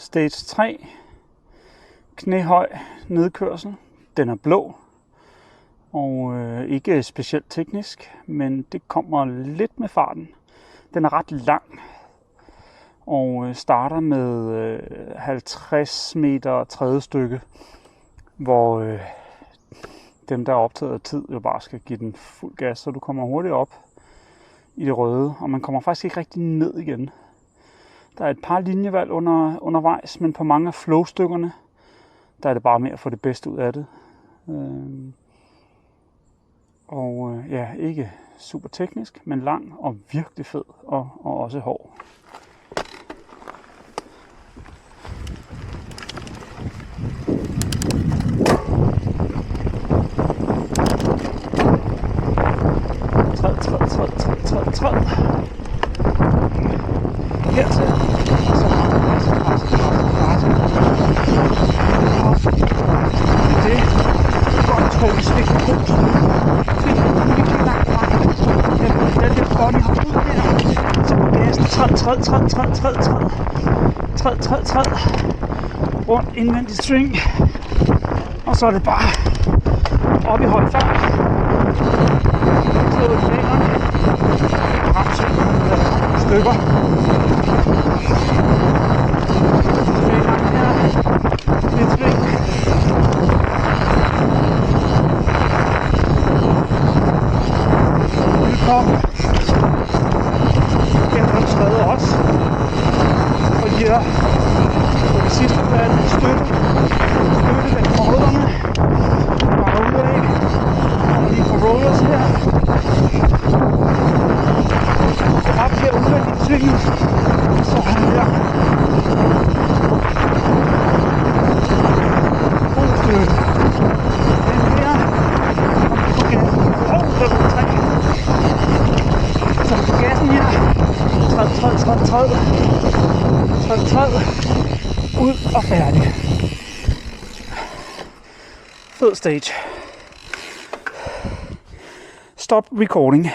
Stage 3. Knæhøj nedkørsel. Den er blå. Og ikke specielt teknisk, men det kommer lidt med farten. Den er ret lang. Og starter med 50 meter tredje stykke, hvor dem, der er optaget af tid, jo bare skal give den fuld gas, så du kommer hurtigt op i det røde, og man kommer faktisk ikke rigtig ned igen. Der er et par linjevalg undervejs, men på mange af flowstykkerne, der er det bare med at få det bedste ud af det. Ikke super teknisk, men lang og virkelig fed, og også hård. Træd. Hertil. Så det er godt tog stik på. Den er lidt godt i ham ud her. Så på gassen. Træd. Rundt indvendig string. Og så er det bare op i høj fart. Slå i fingrene. Stykker. Lidt sving. Kom. Jeg har skrevet også. Og her på det sidste valg støtte væk fra rødderne. Bare ud af. Og lige på rollers her. Op her udvendigt i svingen. Så han her. God støtte. Den her. På gassen. Den er 3. Så på gassen her. Træd. Ud og færdig. Fed stage. Stop recording.